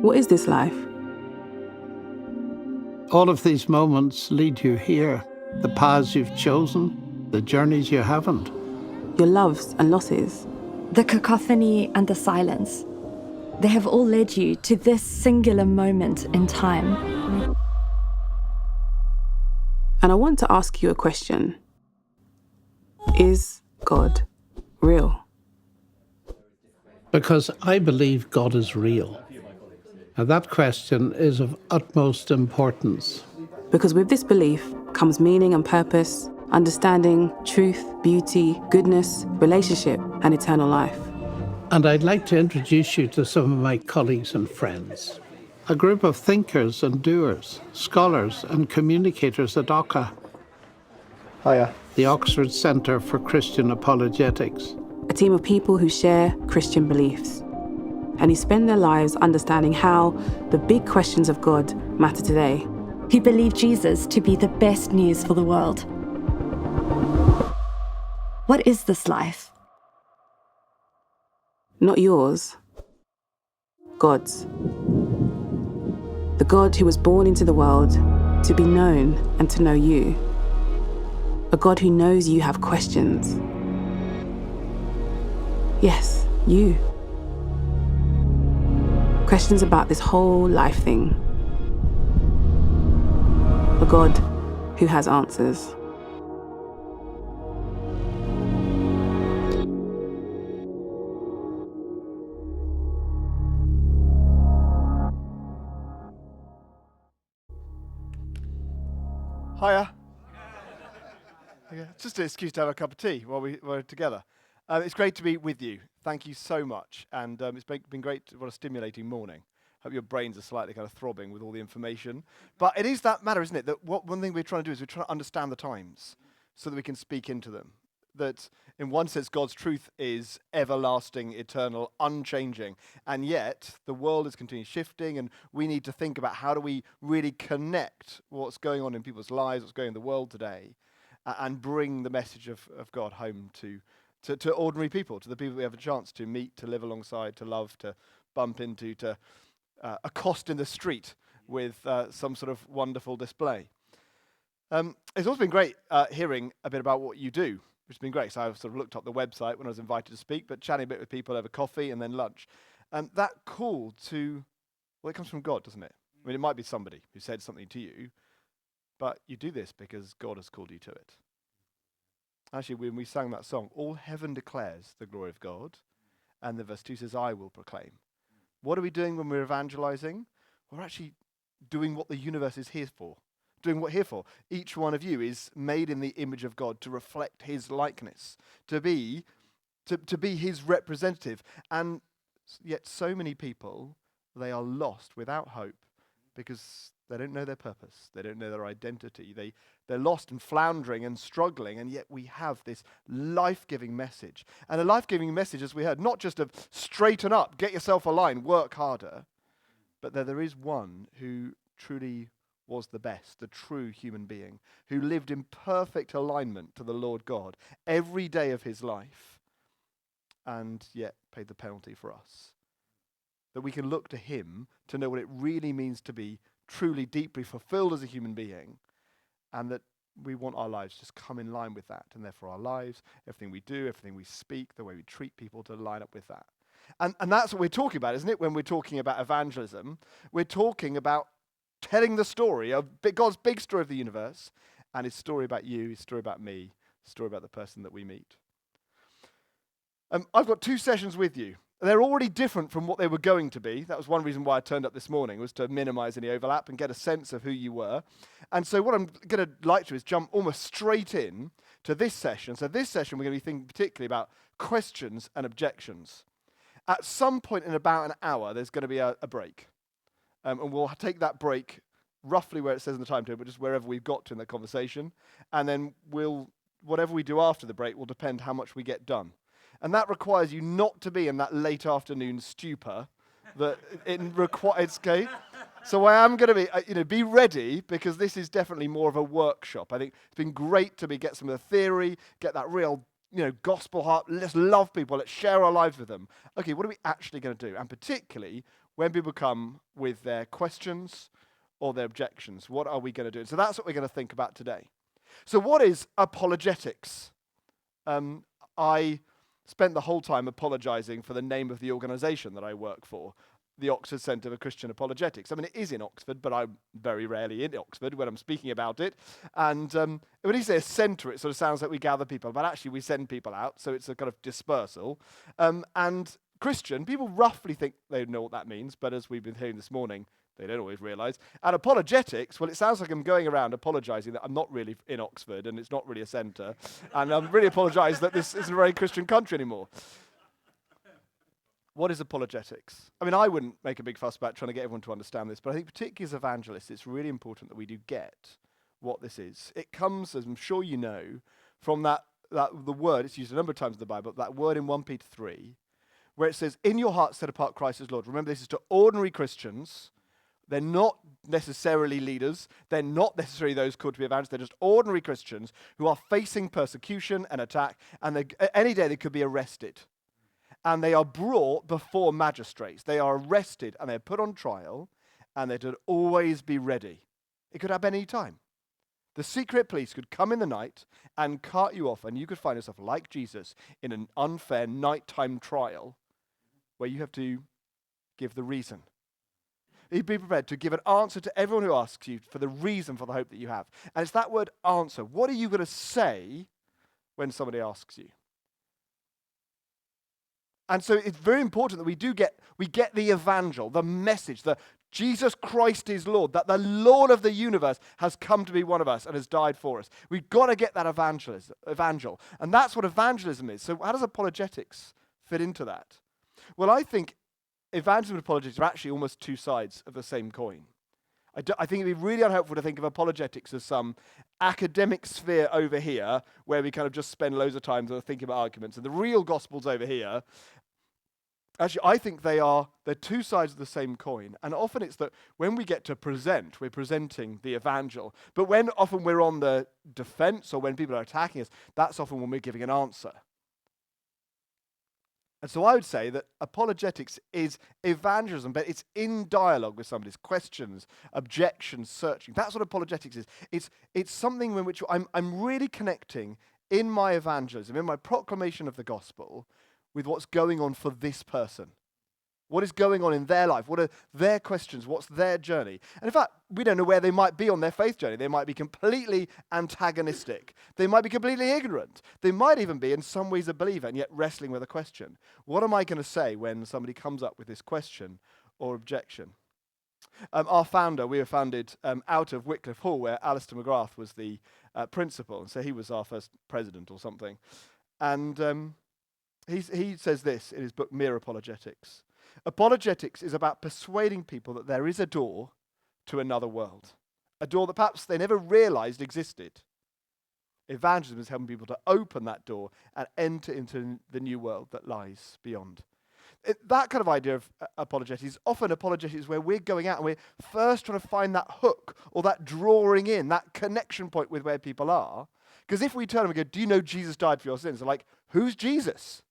What is this life? All of these moments lead you here. The paths you've chosen, the journeys you haven't. Your loves and losses. The cacophony and the silence. They have all led you to this singular moment in time. And I want to ask you a question. Is God real? Because I believe God is real. And that question is of utmost importance. Because with this belief comes meaning and purpose, understanding, truth, beauty, goodness, relationship, and eternal life. And I'd like to introduce you to some of my colleagues and friends. A group of thinkers and doers, scholars and communicators at OCA. Hiya. The Oxford Centre for Christian Apologetics. A team of people who share Christian beliefs and who spend their lives understanding how the big questions of God matter today. Who believe Jesus to be the best news for the world. What is this life? Not yours, God's. The God who was born into the world to be known and to know you. A God who knows you have questions. Yes, you. Questions about this whole life thing. A God who has answers. Hiya. Yeah, just an excuse to have a cup of tea while we're together. It's great to be with you. Thank you so much. And it's been great. What a stimulating morning. Hope your brains are slightly kind of throbbing with all the information. But it is that matter, isn't it? That one thing we're trying to do is we're trying to understand the times so that we can speak into them. That in one sense, God's truth is everlasting, eternal, unchanging. And yet, the world is continually shifting, and we need to think about how do we really connect what's going on in people's lives, what's going on in the world today, and bring the message of God home to ordinary people, to the people we have a chance to meet, to live alongside, to love, to bump into, to accost in the street with some sort of wonderful display. It's also been great hearing a bit about what you do, which has been great. So I've sort of looked up the website when I was invited to speak, but chatting a bit with people over coffee and then lunch. That call to, well, it comes from God, doesn't it? I mean, it might be somebody who said something to you, but you do this because God has called you to it. Actually, when we sang that song, all heaven declares the glory of God, and the verse 2 says, I will proclaim. What are we doing when we're evangelizing? We're actually doing what the universe is here for. Doing what here for. Each one of you is made in the image of God to reflect his likeness, to be his representative. And yet so many people, they are lost without hope because they don't know their purpose. They don't know their identity. They're lost and floundering and struggling, and yet we have this life-giving message. And a life-giving message, as we heard, not just of straighten up, get yourself aligned, work harder, but that there is one who truly was the best, the true human being, who lived in perfect alignment to the Lord God every day of his life, and yet paid the penalty for us. That we can look to him to know what it really means to be truly, deeply fulfilled as a human being, and that we want our lives just come in line with that, and therefore our lives, everything we do, everything we speak, the way we treat people to line up with that. And that's what we're talking about, isn't it? When we're talking about evangelism, we're talking about telling the story of God's big story of the universe, and his story about you, his story about me, his story about the person that we meet. I've got 2 sessions with you. They're already different from what they were going to be. That was one reason why I turned up this morning, was to minimize any overlap and get a sense of who you were. And so what I'm going to like to is jump almost straight in to this session. So this session, we're going to be thinking particularly about questions and objections. At some point in about an hour, there's going to be a break. And we'll take that break roughly where it says in the timetable, just wherever we've got to in the conversation. And then whatever we do after the break will depend how much we get done. And that requires you not to be in that late afternoon stupor that it requires, okay? So I am going to be ready, because this is definitely more of a workshop. I think it's been great to get some of the theory, get that real, gospel heart. Let's love people. Let's share our lives with them. Okay, what are we actually going to do? And particularly, when people come with their questions or their objections, what are we going to do? So that's what we're going to think about today. So what is apologetics? I spent the whole time apologizing for the name of the organization that I work for, the Oxford Centre for Christian Apologetics. I mean, it is in Oxford, but I'm very rarely in Oxford when I'm speaking about it. And when you say a centre, it sort of sounds like we gather people, but actually we send people out, so it's a kind of dispersal. And Christian, people roughly think they know what that means, but as we've been hearing this morning, they don't always realise. And apologetics, well, it sounds like I'm going around apologising that I'm not really in Oxford and it's not really a centre. And I'm really apologise that this isn't a very Christian country anymore. What is apologetics? I mean, I wouldn't make a big fuss about trying to get everyone to understand this, but I think particularly as evangelists, it's really important that we do get what this is. It comes, as I'm sure you know, from the word, it's used a number of times in the Bible, that word in 1 Peter 3, where it says, in your heart set apart Christ as Lord. Remember, this is to ordinary Christians. They're not necessarily leaders. They're not necessarily those called to be evangelists. They're just ordinary Christians who are facing persecution and attack, and any day they could be arrested. And they are brought before magistrates. They are arrested and they're put on trial, and they're to always be ready. It could happen any time. The secret police could come in the night and cart you off, and you could find yourself like Jesus in an unfair nighttime trial where you have to give the reason. You'd be prepared to give an answer to everyone who asks you for the reason for the hope that you have. And it's that word answer. What are you going to say when somebody asks you? And so it's very important that we get the evangel, the message, that Jesus Christ is Lord, that the Lord of the universe has come to be one of us and has died for us. We've got to get that evangel. And that's what evangelism is. So how does apologetics fit into that? Well, I think evangelism and apologetics are actually almost two sides of the same coin. I think it'd be really unhelpful to think of apologetics as some academic sphere over here where we kind of just spend loads of time thinking about arguments, and the real gospel's over here. Actually, I think they're two sides of the same coin, and often it's that when we get to present, we're presenting the evangel, but when often we're on the defense or when people are attacking us, that's often when we're giving an answer. And so I would say that apologetics is evangelism, but it's in dialogue with somebody's questions, objections, searching. That's what apologetics is. It's something in which I'm really connecting in my evangelism, in my proclamation of the gospel, with what's going on for this person. What is going on in their life? What are their questions? What's their journey? And in fact, we don't know where they might be on their faith journey. They might be completely antagonistic. They might be completely ignorant. They might even be in some ways a believer and yet wrestling with a question. What am I going to say when somebody comes up with this question or objection? Our founder, we were founded out of Wycliffe Hall, where Alistair McGrath was the principal. And so he was our first president or something. And he says this in his book, Mere Apologetics. Apologetics is about persuading people that there is a door to another world, a door that perhaps they never realized existed. Evangelism is helping people to open that door and enter into the new world that lies beyond. That kind of idea of apologetics is often apologetics where we're going out and we're first trying to find that hook or that drawing in, that connection point with where people are. Because if we turn and we go, do you know Jesus died for your sins? They're like, who's Jesus?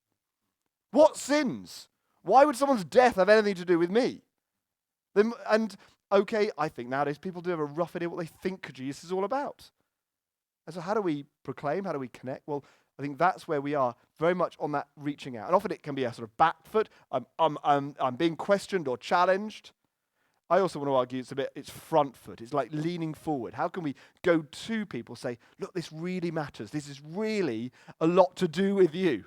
What sins? Why would someone's death have anything to do with me? Okay, I think nowadays people do have a rough idea what they think Jesus is all about. And so how do we proclaim? How do we connect? Well, I think that's where we are, very much on that reaching out. And often it can be a sort of back foot. I'm being questioned or challenged. I also want to argue it's front foot. It's like leaning forward. How can we go to people, say, look, this really matters. This is really a lot to do with you.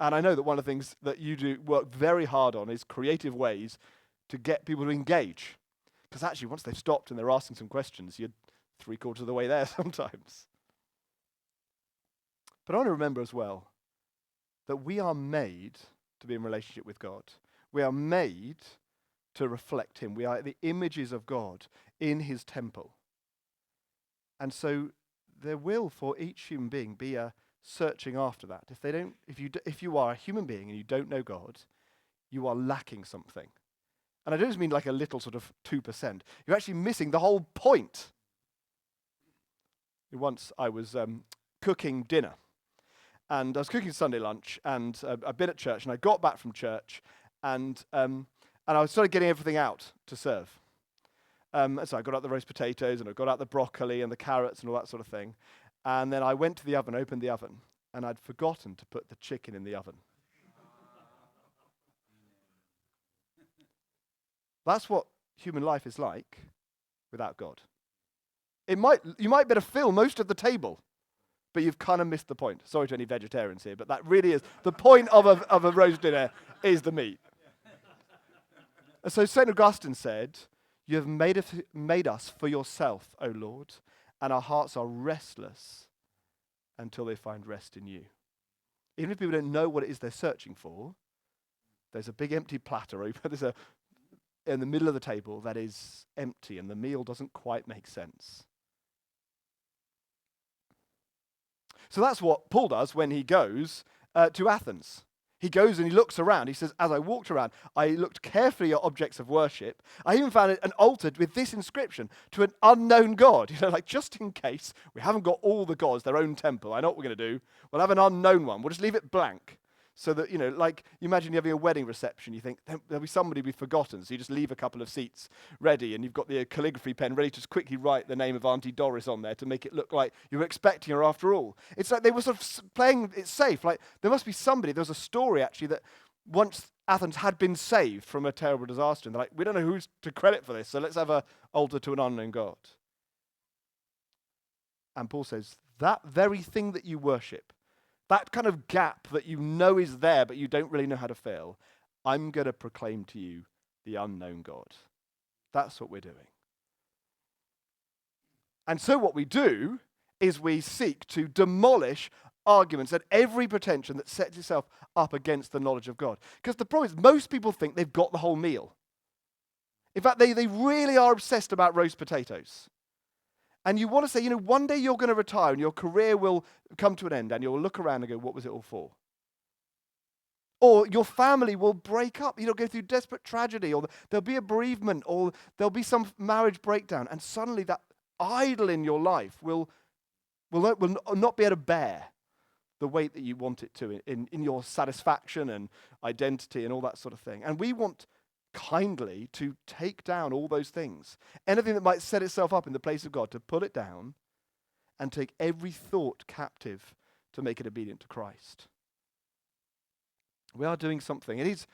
And I know that one of the things that you do work very hard on is creative ways to get people to engage. Because actually, once they've stopped and they're asking some questions, you're 3/4 of the way there sometimes. But I want to remember as well that we are made to be in relationship with God. We are made to reflect Him. We are the images of God in His temple. And so there will, for each human being, be a searching after that. If you are a human being and you don't know God, you are lacking something. And I don't just mean like a little sort of 2%. You're actually missing the whole point. Once I was cooking dinner, and I was cooking Sunday lunch, and I'd been at church, and I got back from church, and And I started getting everything out to serve. So I got out the roast potatoes, and I got out the broccoli and the carrots and all that sort of thing. And then I went to the oven, opened the oven, and I'd forgotten to put the chicken in the oven. That's what human life is like without God. You might better fill most of the table, but you've kind of missed the point. Sorry to any vegetarians here, but that really is the point of a roast dinner is the meat. And so St. Augustine said, "You have made us for yourself, O Lord, and our hearts are restless until they find rest in you." Even if people don't know what it is they're searching for, there's a big empty platter open. In the middle of the table that is empty, and the meal doesn't quite make sense. So that's what Paul does when he goes to Athens. He goes and he looks around. He says, "As I walked around, I looked carefully at objects of worship. I even found an altar with this inscription, to an unknown God." Like just in case we haven't got all the gods, their own temple. I know what we're going to do. We'll have an unknown one. We'll just leave it blank. So that, like you imagine you're having a wedding reception, you think there'll be somebody be forgotten. So you just leave a couple of seats ready, and you've got the calligraphy pen ready to just quickly write the name of Auntie Doris on there to make it look like you were expecting her after all. It's like they were sort of playing it safe. Like there must be somebody. There was a story actually that once Athens had been saved from a terrible disaster, and they're like, we don't know who's to credit for this, so let's have an altar to an unknown God. And Paul says, that very thing that you worship, that kind of gap that you know is there, but you don't really know how to fill, I'm going to proclaim to you the unknown God. That's what we're doing. And so what we do is we seek to demolish arguments and every pretension that sets itself up against the knowledge of God. Because the problem is most people think they've got the whole meal. In fact, they really are obsessed about roast potatoes. And you want to say, one day you're going to retire and your career will come to an end, and you'll look around and go, what was it all for? Or your family will break up. Go through desperate tragedy, or there'll be a bereavement, or there'll be some marriage breakdown, and suddenly that idol in your life will not be able to bear the weight that you want it to in your satisfaction and identity and all that sort of thing. And we want kindly to take down all those things. Anything that might set itself up in the place of God, to put it down and take every thought captive to make it obedient to Christ. We are doing something. It is,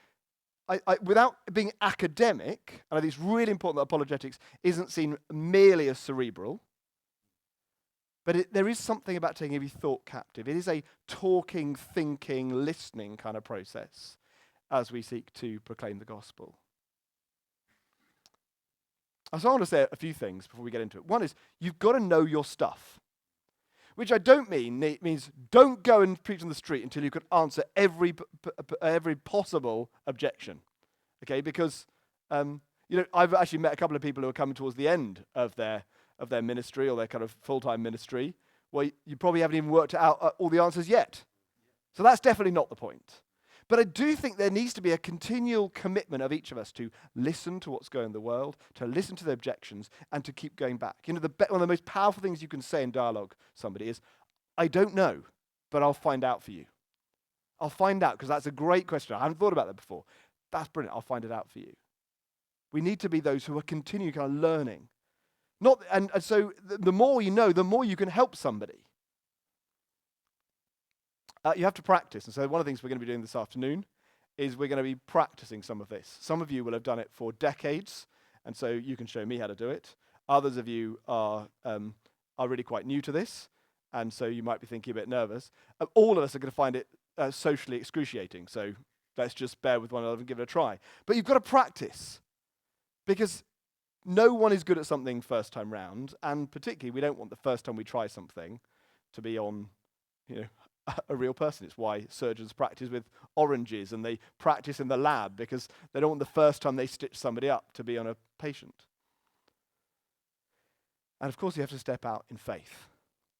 without being academic, and I think it's really important that apologetics isn't seen merely as cerebral, but there is something about taking every thought captive. It is a talking, thinking, listening kind of process as we seek to proclaim the gospel. So I want to say a few things before we get into it. One is, you've got to know your stuff, which I don't mean, it means don't go and preach on the street until you can answer every possible objection, okay? Because, I've actually met a couple of people who are coming towards the end of their ministry, or their kind of full-time ministry, where you probably haven't even worked out all the answers yet. So that's definitely not the point. But I do think there needs to be a continual commitment of each of us to listen to what's going on in the world, to listen to the objections, and to keep going back. One of the most powerful things you can say in dialogue to somebody is, I don't know, but I'll find out for you. I'll find out, because that's a great question. I haven't thought about that before. That's brilliant. I'll find it out for you. We need to be those who are continuing kind of learning. So the more you know, the more you can help somebody. You have to practice. And so one of the things we're going to be doing this afternoon is we're going to be practicing some of this. Some of you will have done it for decades, and so you can show me how to do it. Others of you are really quite new to this, and so you might be thinking a bit nervous. All of us are going to find it socially excruciating, so let's just bear with one another and give it a try. But you've got to practice, because no one is good at something first time round, and particularly we don't want the first time we try something to be on, a real person. It's why surgeons practice with oranges and they practice in the lab, because they don't want the first time they stitch somebody up to be on a patient. And of course you have to step out in faith.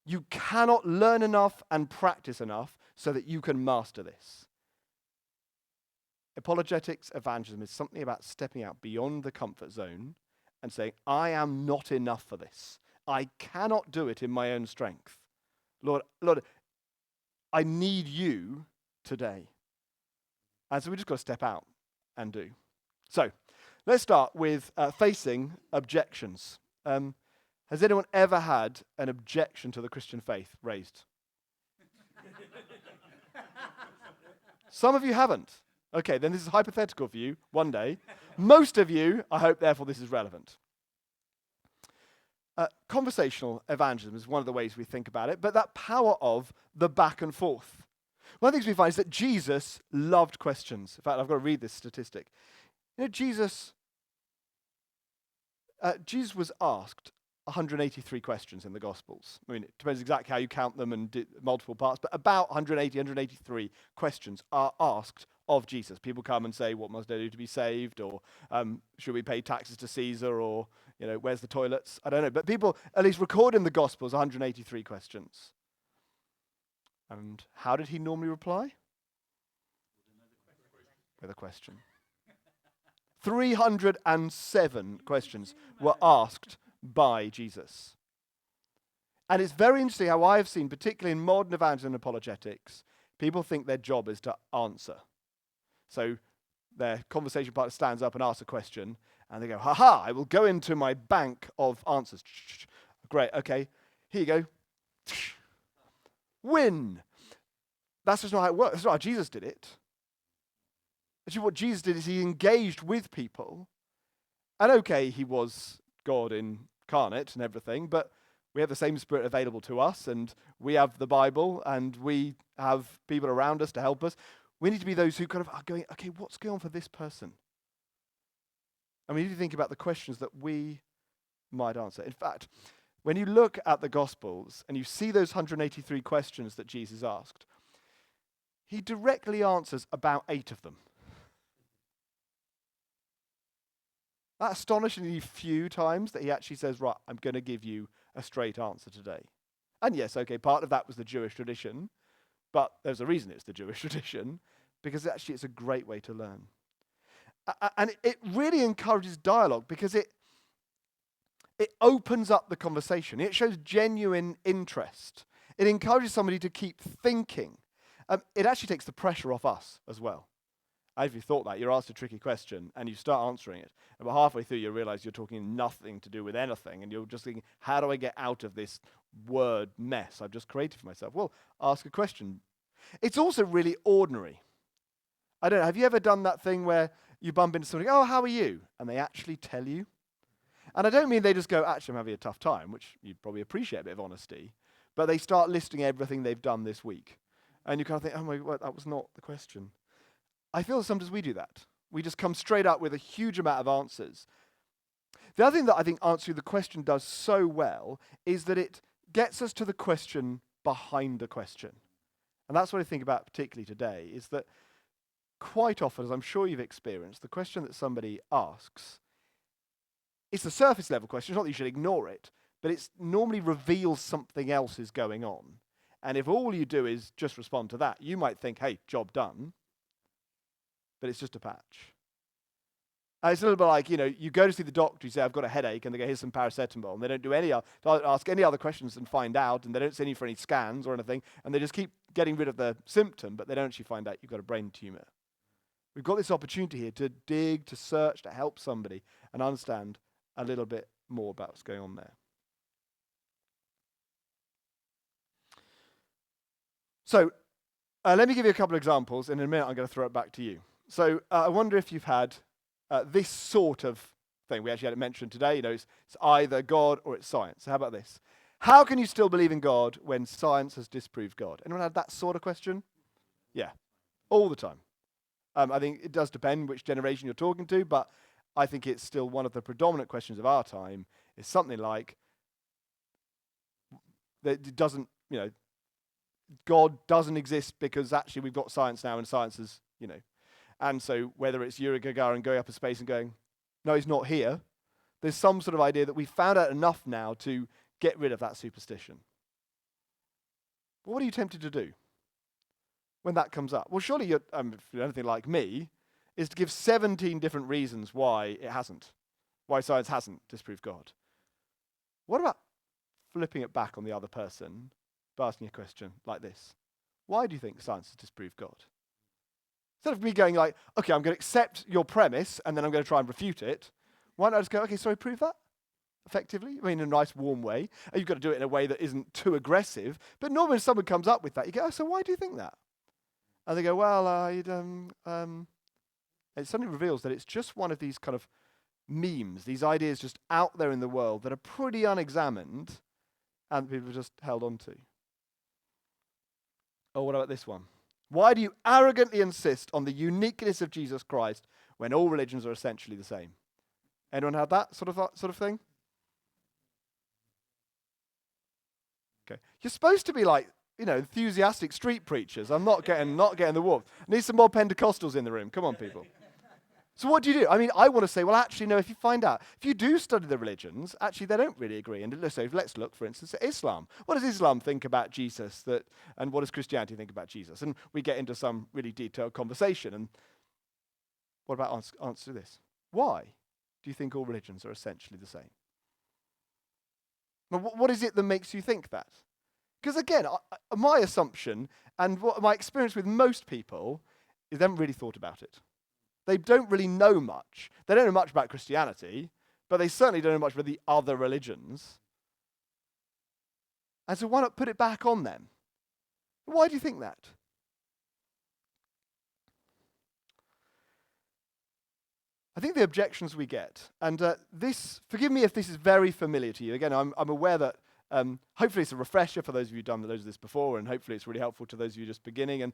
You cannot learn enough and practice enough so that you can master this. Apologetics, evangelism is something about stepping out beyond the comfort zone and saying, I am not enough for this. I cannot do it in my own strength. Lord, I need you today. And so we just got to step out and do. So, let's start with facing objections. Has anyone ever had an objection to the Christian faith raised? Some of you haven't. Okay, then this is hypothetical for you one day. Most of you, I hope, therefore, this is relevant. Conversational evangelism is one of the ways we think about it, but that power of the back and forth. One of the things we find is that Jesus loved questions. In fact, I've got to read this statistic. You know, Jesus was asked 183 questions in the Gospels. I mean, it depends exactly how you count them and multiple parts, but about 183 questions are asked of Jesus. People come and say, what must I do to be saved? Or should we pay taxes to Caesar? Or, where's the toilets? I don't know. But people at least record in the Gospels 183 questions. And how did he normally reply? With a question. 307 questions were asked by Jesus. And it's very interesting how I've seen, particularly in modern evangelism and apologetics, people think their job is to answer. So their conversation partner stands up and asks a question, and they go, ha, I will go into my bank of answers. Great, okay, here you go. Win. That's just not how it works. That's not how Jesus did it. Actually, what Jesus did is he engaged with people. And okay, he was God incarnate and everything, but we have the same Spirit available to us, and we have the Bible, and we have people around us to help us. We need to be those who kind of are going, okay, what's going on for this person? And we need to think about the questions that we might answer. In fact, when you look at the Gospels and you see those 183 questions that Jesus asked, he directly answers about 8 of them. That astonishingly few times that he actually says, right, I'm going to give you a straight answer today. And yes, okay, part of that was the Jewish tradition, but there's a reason it's the Jewish tradition, because actually it's a great way to learn. And it really encourages dialogue because it opens up the conversation. It shows genuine interest. It encourages somebody to keep thinking. It actually takes the pressure off us as well. If you thought that, you're asked a tricky question and you start answering it, and about halfway through you realize you're talking nothing to do with anything, and you're just thinking, how do I get out of this word mess I've just created for myself? Well, ask a question. It's also really ordinary. I don't know, have you ever done that thing where you bump into somebody, oh, how are you? And they actually tell you? And I don't mean they just go, actually, I'm having a tough time, which you'd probably appreciate a bit of honesty, but they start listing everything they've done this week. And you kind of think, oh my God, that was not the question. I feel sometimes we do that. We just come straight up with a huge amount of answers. The other thing that I think answering the question does so well is that it gets us to the question behind the question. And that's what I think about particularly today, is that quite often, as I'm sure you've experienced, the question that somebody asks, it's a surface level question. It's not that you should ignore it, but it normally reveals something else is going on. And if all you do is just respond to that, you might think, hey, job done. But it's just a patch. And it's a little bit like, you go to see the doctor, you say, I've got a headache, and they go, here's some paracetamol. And they don't ask any other questions and find out, and they don't send you for any scans or anything, and they just keep getting rid of the symptom, but they don't actually find out you've got a brain tumor. We've got this opportunity here to dig, to search, to help somebody, and understand a little bit more about what's going on there. So, let me give you a couple of examples, and in a minute I'm going to throw it back to you. So I wonder if you've had this sort of thing. We actually had it mentioned today. It's either God or it's science. So how about this? How can you still believe in God when science has disproved God? Anyone had that sort of question? Yeah, all the time. I think it does depend which generation you're talking to, but I think it's still one of the predominant questions of our time is something like that it doesn't, God doesn't exist because actually we've got science now and science is, And so whether it's Yuri Gagarin going up in space and going, no, he's not here, there's some sort of idea that we've found out enough now to get rid of that superstition. But what are you tempted to do when that comes up? Well, surely you're, if you're anything like me, is to give 17 different reasons why science hasn't disproved God. What about flipping it back on the other person by asking a question like this? Why do you think science has disproved God? Instead of me going like, okay, I'm going to accept your premise and then I'm going to try and refute it, why not just go, okay, sorry, prove that effectively? I mean, in a nice, warm way. And you've got to do it in a way that isn't too aggressive. But normally when someone comes up with that, you go, oh, so why do you think that? And they go, well, it suddenly reveals that it's just one of these kind of memes, these ideas just out there in the world that are pretty unexamined and people are just held on to. Or what about this one? Why do you arrogantly insist on the uniqueness of Jesus Christ when all religions are essentially the same? Anyone had that sort of thing? Okay. You're supposed to be like, enthusiastic street preachers. I'm not getting the warmth. Need some more Pentecostals in the room. Come on, people. So what do you do? I mean, I want to say, well, actually, no, if you find out, if you do study the religions, actually, they don't really agree. And so let's look, for instance, at Islam. What does Islam think about Jesus? And what does Christianity think about Jesus? And we get into some really detailed conversation. And what about answer to this? Why do you think all religions are essentially the same? Well, what is it that makes you think that? Because again, my assumption and what my experience with most people is they haven't really thought about it. They don't really know much. They don't know much about Christianity, but they certainly don't know much about the other religions. And so why not put it back on them? Why do you think that? I think the objections we get, and this, forgive me if this is very familiar to you. Again, I'm aware that hopefully it's a refresher for those of you who've done loads of this before, and hopefully it's really helpful to those of you just beginning. And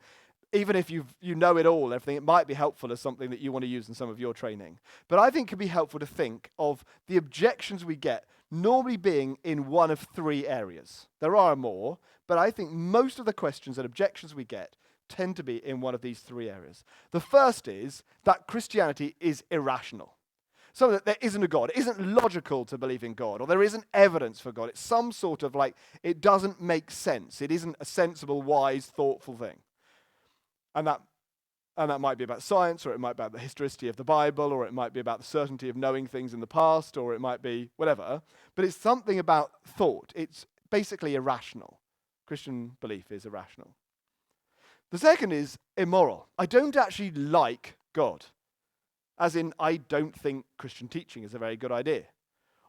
even if you know it all, everything, it might be helpful as something that you want to use in some of your training. But I think it can be helpful to think of the objections we get normally being in one of three areas. There are more, but I think most of the questions and objections we get tend to be in one of these three areas. The first is that Christianity is irrational. So that there isn't a God. It isn't logical to believe in God, or there isn't evidence for God. It's some sort of like, it doesn't make sense. It isn't a sensible, wise, thoughtful thing. And that might be about science, or it might be about the historicity of the Bible, or it might be about the certainty of knowing things in the past, or it might be whatever. But it's something about thought. It's basically irrational. Christian belief is irrational. The second is immoral. I don't actually like God. As in, I don't think Christian teaching is a very good idea.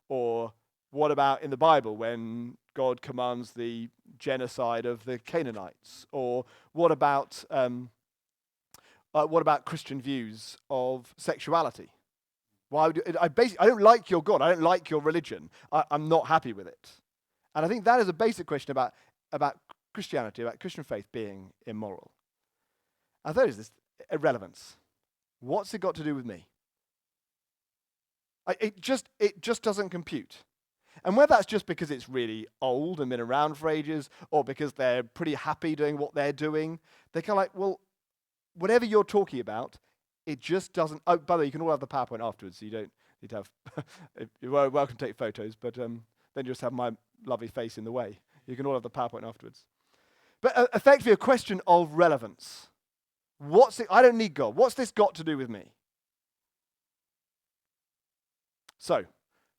Or what about in the Bible when God commands the genocide of the Canaanites? Or what about Christian views of sexuality? Why would I don't like your God. I don't like your religion. I'm not happy with it. And I think that is a basic question about Christianity, about Christian faith being immoral. And third is this irrelevance. What's it got to do with me? It just doesn't compute. And whether that's just because it's really old and been around for ages, or because they're pretty happy doing what they're doing, they're kind of like, well, whatever you're talking about, it just doesn't. Oh, by the way, you can all have the PowerPoint afterwards, so you don't need to have. You're welcome to take photos, but then you just have my lovely face in the way. You can all have the PowerPoint afterwards. But effectively, a question of relevance. I don't need God. What's this got to do with me? So,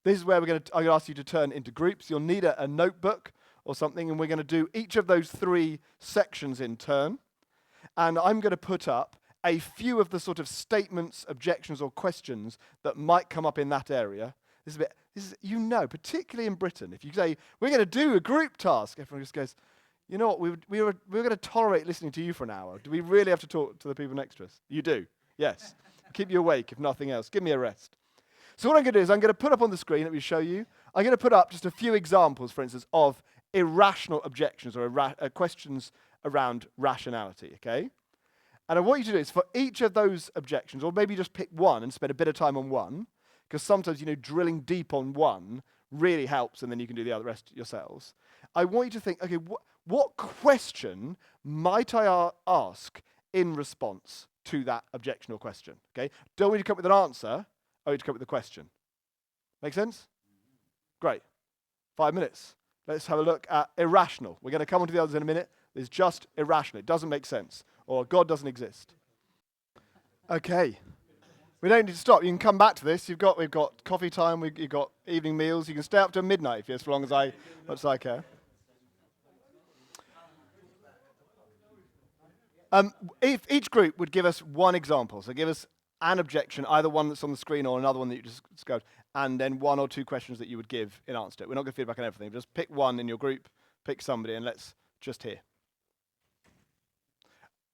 this is where I'm going to ask you to turn into groups. You'll need a notebook or something, and we're going to do each of those three sections in turn. And I'm going to put up a few of the sort of statements, objections, or questions that might come up in that area. This is particularly in Britain, if you say, we're going to do a group task, everyone just goes, you know what, we were going to tolerate listening to you for an hour. Do we really have to talk to the people next to us? You do, yes. Keep you awake, if nothing else. Give me a rest. So what I'm going to do is I'm going to put up on the screen, let me show you, I'm going to put up just a few examples, for instance, of irrational objections or questions around rationality, okay? And I want you to do is for each of those objections, or maybe just pick one and spend a bit of time on one, because sometimes, drilling deep on one really helps, and then you can do the rest yourselves. I want you to think, okay, what question might I ask in response to that objection or question? Okay, don't want you to come up with an answer, I want you to come up with a question. Make sense? Great. 5 minutes. Let's have a look at irrational. We're going to come on to the others in a minute. There's just irrational. It doesn't make sense. Or God doesn't exist. Okay. We don't need to stop. You can come back to this. We've got coffee time. You've got evening meals. You can stay up to midnight if you, as long as I care. If each group would give us one example, so give us an objection, either one that's on the screen or another one that you just described, and then one or two questions that you would give in answer to it. We're not going to feedback on everything. Just pick one in your group, pick somebody, and let's just hear.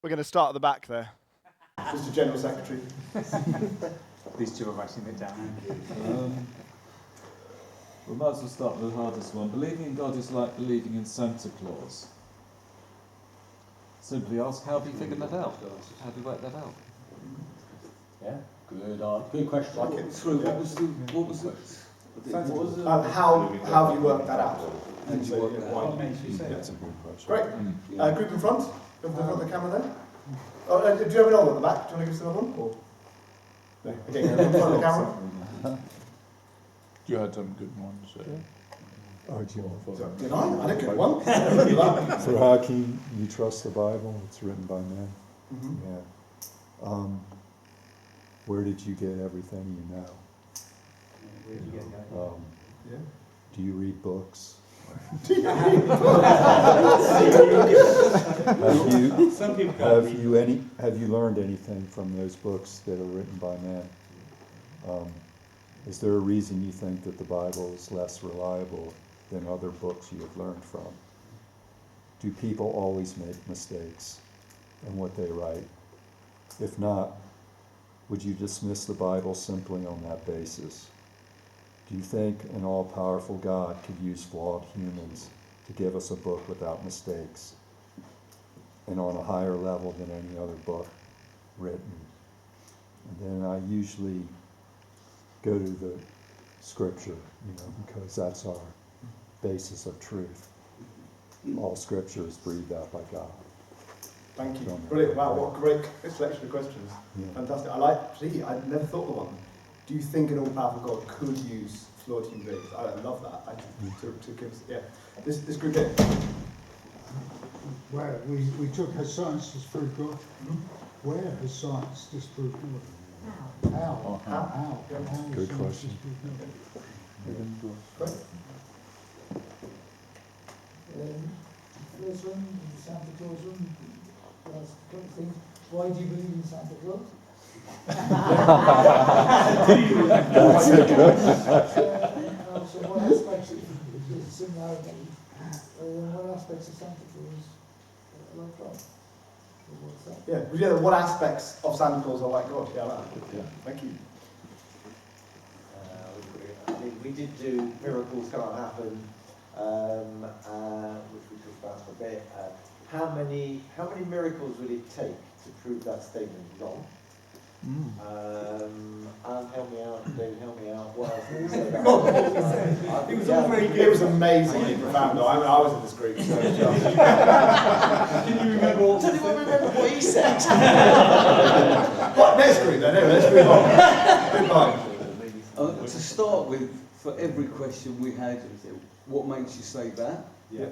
We're going to start at the back there. Mr. General Secretary. These two are writing it down. We might as well start with the hardest one. Believing in God is like believing in Santa Claus. Simply ask, how have you figured that out? How have you worked that out? Yeah, good question. What was it? How have you worked that out? How did you work that out? That's a good question. Great. Group in front. In front of the camera there. Oh, do you have another one at the back? Do you want to give us another one? Or? No. Okay, in front of the camera. You had some good ones. Oh, do you want Did I? I had a good one. So how can you trust the Bible? It's written by men. Mm-hmm. Yeah. Where did you get everything you know? Where did you get that? Do you read books? Have you learned anything from those books that are written by men? Is there a reason you think that the Bible is less reliable than other books you have learned from? Do people always make mistakes in what they write? If not, would you dismiss the Bible simply on that basis? Do you think an all-powerful God could use flawed humans to give us a book without mistakes and on a higher level than any other book written? And then I usually go to the scripture, because that's our basis of truth. All scripture is breathed out by God. Thank you. Brilliant. Wow, what a great selection of questions. Yeah. Fantastic. I'd never thought of one. Do you think an all-powerful God could use flawed human beings? I love that. To give us, this group here. Where we took has science disprove God? Mm-hmm. Where has science disproved God? How? Good question. Great. First one, the Santa Claus one. That's a couple of things. Why do you believe in Santa Claus? That's a good. So what aspects of similarity? What aspects of Santa Claus are like God? What's that? Yeah. What aspects of Santa Claus are like God? Yeah. Thank you. We did do miracles can't happen, which we talked about for a bit. How many miracles would it take to prove that statement wrong? Alan, help me out. David, help me out. What else did you say about that? It was all very good. It was amazingly profound. I was in this group. So Can you remember all? Does anyone remember what he said? What, next group then? Anyway, let's move on. To start with, for every question we had, what makes you say that? Yeah.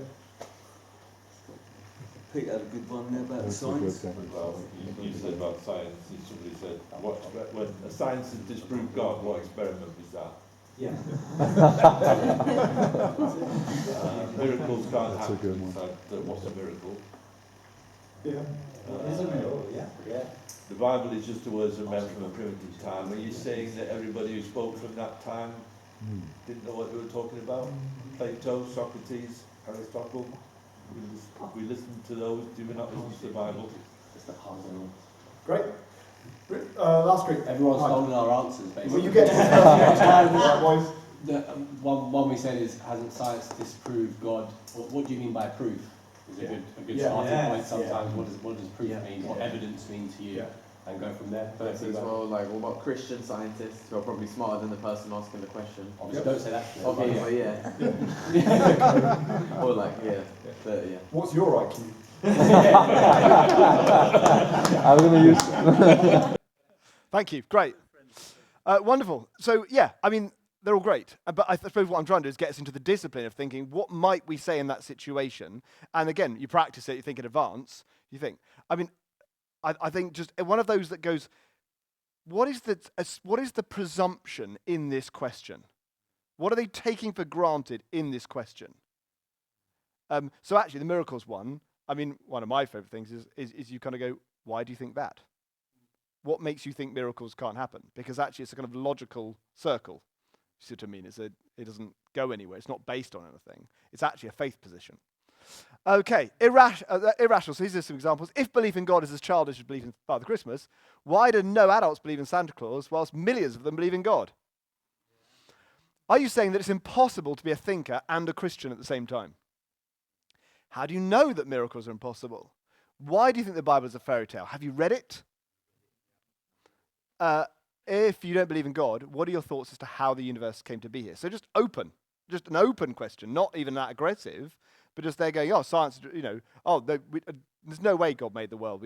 Pete had a good one there about That's science. Well, you said about science, and somebody said, when a science has disproved God, what experiment was that? Yeah. Miracles can't That's a happen. good one. So what's a miracle? Yeah. It's a miracle, yeah. The Bible is just the words of men from a primitive time. Are you saying that everybody who spoke from that time didn't know what they were talking about? Plato, Socrates, Aristotle? We listen to those, do we not listen to the Bible? Great. Last group. Everyone's stolen our answers, basically. Well, you get to the one we said is, hasn't science disproved God? What do you mean by proof? Is a good starting point sometimes. What does proof mean? What evidence mean to you? Yeah. And go from there. As well, like, what about Christian scientists who are probably smarter than the person asking the question? Obviously, don't say that. Okay, yeah. Or like, What's your IQ? I'm going to use. Thank you. Great. Wonderful. So, I mean, they're all great. But I suppose what I'm trying to do is get us into the discipline of thinking, what might we say in that situation? And again, you practice it, you think in advance, you think. I mean, I think just one of those that goes, what is the presumption in this question? What are they taking for granted in this question? So actually, the miracles one, I mean, one of my favourite things is you kind of go, why do you think that? What makes you think miracles can't happen? Because actually it's a kind of logical circle. You see what I mean? It doesn't go anywhere. It's not based on anything. It's actually a faith position. Okay, irrational. So these are some examples. If belief in God is as childish as belief in Father Christmas, why do no adults believe in Santa Claus whilst millions of them believe in God? Are you saying that it's impossible to be a thinker and a Christian at the same time? How do you know that miracles are impossible? Why do you think the Bible is a fairy tale? Have you read it? If you don't believe in God, what are your thoughts as to how the universe came to be here? So just an open question, not even that aggressive, but just they're going, oh, science, there's no way God made the world.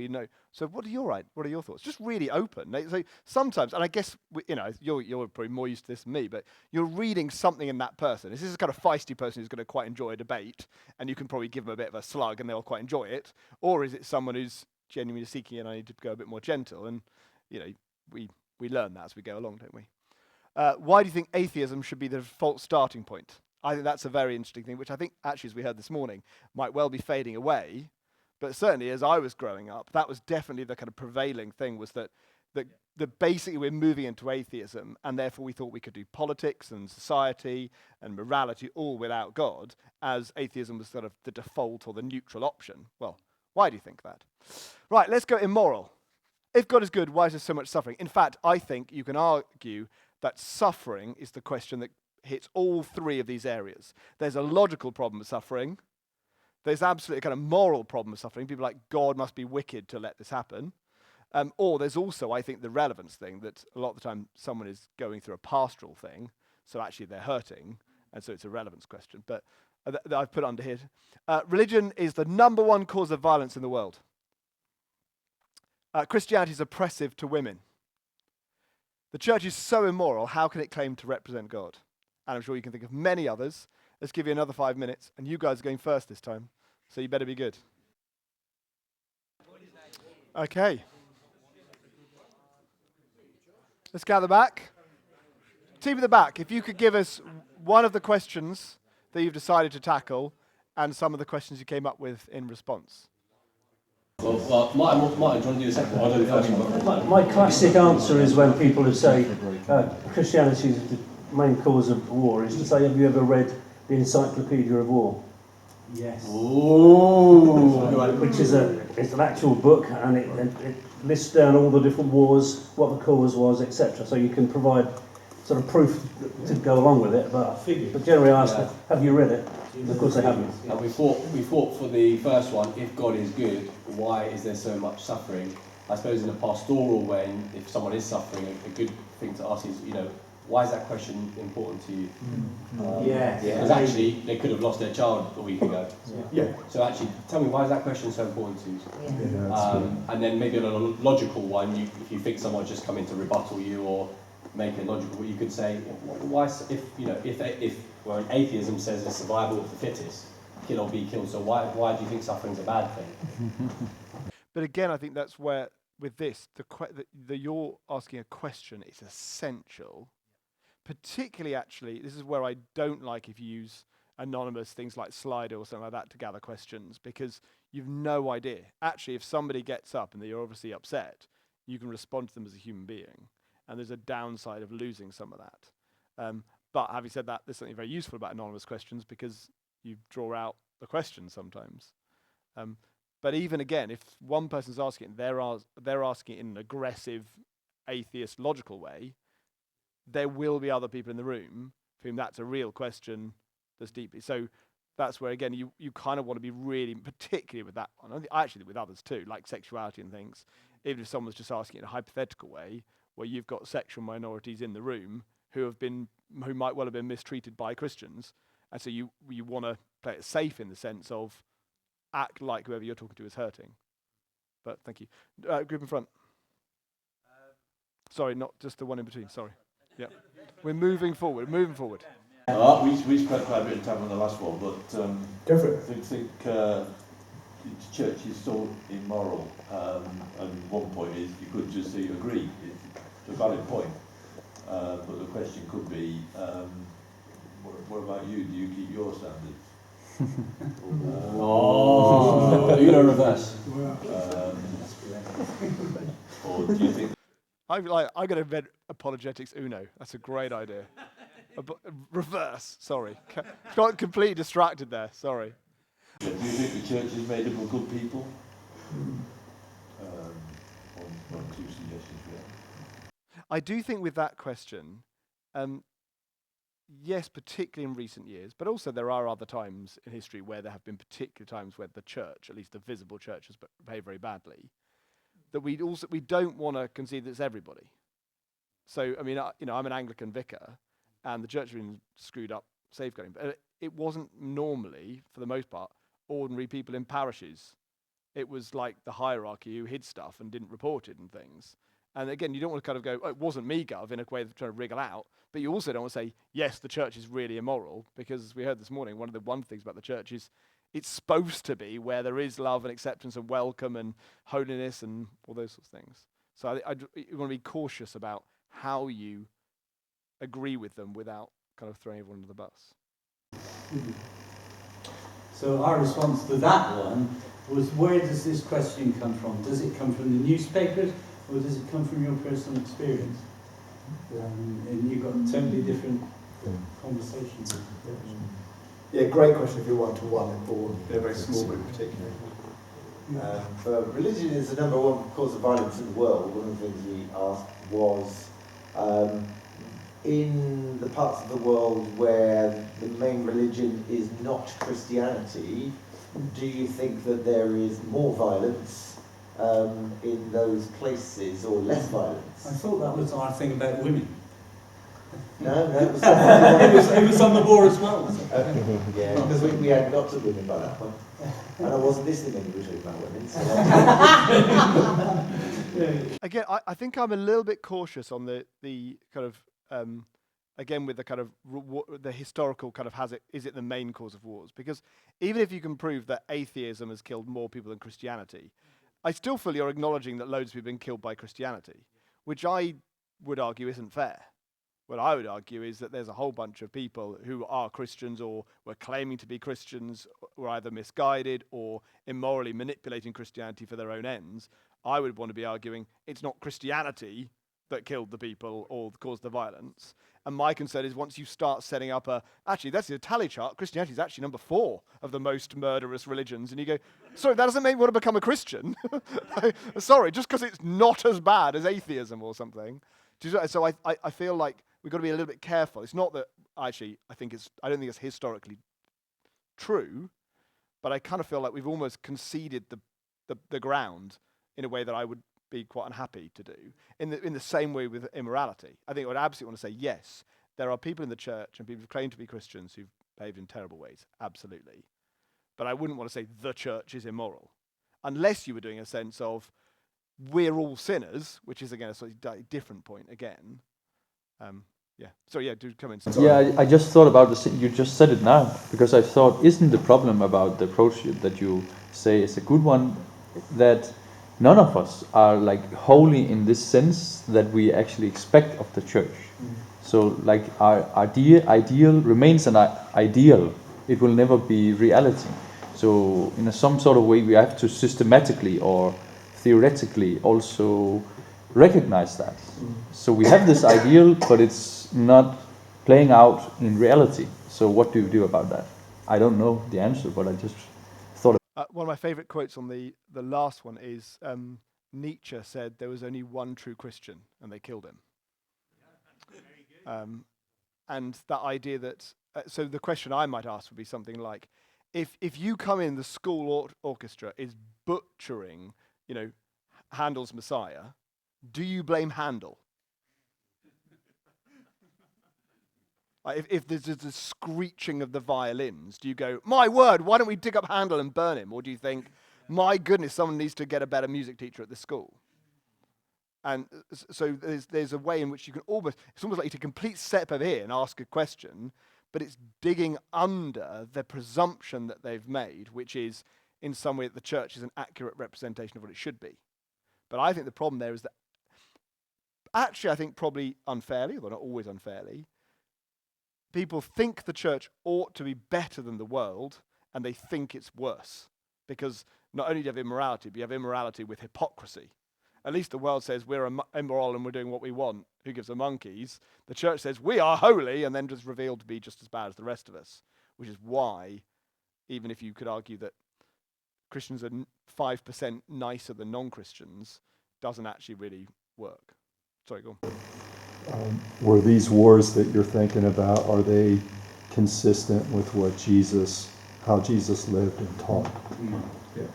So what are your thoughts? Just really open. So sometimes, and I guess you're probably more used to this than me, but you're reading something in that person. This is a kind of feisty person who's going to quite enjoy a debate, and you can probably give them a bit of a slug, and they'll quite enjoy it. Or is it someone who's genuinely seeking, and I need to go a bit more gentle? And we learn that as we go along, don't we? Why do you think atheism should be the default starting point? I think that's a very interesting thing, which I think, actually, as we heard this morning, might well be fading away. But certainly, as I was growing up, that was definitely the kind of prevailing thing, was that basically we're moving into atheism, and therefore we thought we could do politics and society and morality all without God, as atheism was sort of the default or the neutral option. Well, why do you think that? Right, let's go immoral. If God is good, why is there so much suffering? In fact, I think you can argue that suffering is the question that hits all three of these areas. There's a logical problem with suffering. There's absolutely a kind of moral problem with suffering. People are like, God must be wicked to let this happen. Or there's also, I think, the relevance thing, that a lot of the time someone is going through a pastoral thing, so actually they're hurting, and so it's a relevance question. But I've put under here. Religion is the number one cause of violence in the world. Christianity is oppressive to women. The church is so immoral, how can it claim to represent God? And I'm sure you can think of many others. Let's give you another 5 minutes, and you guys are going first this time, so you better be good. Okay. Let's gather back. Team at the back, if you could give us one of the questions that you've decided to tackle and some of the questions you came up with in response. Well, Martin, do you want to do the second one? I'll do the first one. My classic answer is when people who say Christianity is the main cause of war, is to say, have you ever read the Encyclopedia of War? Yes. Ooh. Which is it's an actual book, and it lists down all the different wars, what the cause was, etc. So you can provide sort of proof to go along with it. But generally I ask, have you read it? Of course they haven't. And we fought for the first one, if God is good, why is there so much suffering? I suppose in a pastoral way, if someone is suffering, a good thing to ask is, why is that question important to you? Because actually, they could have lost their child a week ago. So actually, tell me, why is that question so important to you? And then maybe on a logical one, if you think someone's just coming to rebuttal you or make it logical, you could say, why, if atheism says it's survival of the fittest, kill or be killed, so why do you think suffering's a bad thing? But again, I think that's where, with this, you're asking a question is essential. Particularly, actually, this is where I don't like if you use anonymous things like Slido or something like that to gather questions, because you've no idea. Actually, if somebody gets up and they're obviously upset, you can respond to them as a human being. And there's a downside of losing some of that. But having said that, there's something very useful about anonymous questions, because you draw out the question sometimes. But even again, if one person's asking it, they're asking it in an aggressive, atheist, logical way, there will be other people in the room for whom that's a real question that's deeply. So that's where, again, you kind of want to be really, particularly with that one, actually with others too, like sexuality and things, even if someone's just asking it in a hypothetical way, where you've got sexual minorities in the room who might well have been mistreated by Christians, and so you want to play it safe in the sense of act like whoever you're talking to is hurting. But thank you. Group in front. Sorry, not just the one in between, sorry. Yeah, we're moving forward. We spent quite a bit of time on the last one, but I think the church is so immoral, and one point is you could just say agree. It's a valid point, but the question could be, what about you? Do you keep your standards? Oh, reverse. Or do you think I'm going to invent Apologetics Uno. That's a great idea. Reverse, sorry. Got completely distracted there, sorry. do you think the church is made up of good people? One, two suggestions there. I do think with that question, yes, particularly in recent years, but also there are other times in history where there have been particular times where the church, at least the visible church, has behaved very badly. That we don't want to concede that it's everybody. So I mean, I'm an Anglican vicar, and the church has been screwed up safeguarding, but it wasn't normally, for the most part, ordinary people in parishes. It was like the hierarchy who hid stuff and didn't report it and things. And again, you don't want to kind of go, oh, it wasn't me, Gov, in a way of trying to wriggle out. But you also don't want to say, yes, the church is really immoral, because as we heard this morning, one of the things about the church is it's supposed to be where there is love and acceptance and welcome and holiness and all those sorts of things. So you want to be cautious about how you agree with them without kind of throwing everyone under the bus. So our response to that one was, where does this question come from? Does it come from the newspapers, or does it come from your personal experience? And you've got totally different conversations. Yeah, great question if you're one-to-one or in a very small group particularly. Religion is the number one cause of violence in the world. One of the things we asked was, in the parts of the world where the main religion is not Christianity, do you think that there is more violence in those places or less violence? I thought that was our thing about women. No, it was, it was on the war as well. Yeah, because we had got to women by that point. And I wasn't listening when you were talking about women. So Again, I think I'm a little bit cautious on the kind of, again, with the kind of the historical kind of is it the main cause of wars? Because even if you can prove that atheism has killed more people than Christianity, I still feel you're acknowledging that loads of people have been killed by Christianity, which I would argue isn't fair. What I would argue is that there's a whole bunch of people who are Christians or were claiming to be Christians, were either misguided or immorally manipulating Christianity for their own ends. I would want to be arguing it's not Christianity that killed the people or caused the violence. And my concern is once you start setting up actually that's the tally chart, Christianity is actually number 4 of the most murderous religions. And you go, sorry, that doesn't make me want to become a Christian. Sorry, just because it's not as bad as atheism or something. So I feel like we've got to be a little bit careful. It's not that actually I don't think it's historically true, but I kind of feel like we've almost conceded the ground in a way that I would be quite unhappy to do. In the same way with immorality. I think I would absolutely want to say, yes, there are people in the church and people who claim to be Christians who've behaved in terrible ways. Absolutely. But I wouldn't want to say the church is immoral. Unless you were doing a sense of we're all sinners, which is again a slightly different point again. Do come in. Sorry. Yeah, I just thought about this. You just said it now, because I thought, isn't the problem about the approach that you say is a good one, that none of us are like holy in this sense that we actually expect of the church. So like our ideal remains an ideal. It will never be reality. So in some sort of way we have to systematically or theoretically also recognize that. So we have this ideal, but it's not playing out in reality. So what do you do about that? I don't know the answer, but I just thought. One of my favorite quotes on the last one is Nietzsche said there was only one true Christian and they killed him. And that idea that, so the question I might ask would be something like, if you come in, the school orchestra is butchering, Handel's Messiah, do you blame Handel? If there's a screeching of the violins, do you go, my word, why don't we dig up Handel and burn him? Or do you think, my goodness, someone needs to get a better music teacher at this school? And so there's a way in which you can it's almost like you take a complete step over here and ask a question, but it's digging under the presumption that they've made, which is in some way that the church is an accurate representation of what it should be. But I think the problem there is that, actually I think probably unfairly, although not always unfairly, people think the church ought to be better than the world and they think it's worse. Because not only do you have immorality, but you have immorality with hypocrisy. At least the world says we're immoral and we're doing what we want. Who gives a monkeys? The church says we are holy, and then just revealed to be just as bad as the rest of us. Which is why, even if you could argue that Christians are 5% nicer than non-Christians, doesn't actually really work. Sorry, go on. Were these wars that you're thinking about, are they consistent with how Jesus lived and taught? Yeah.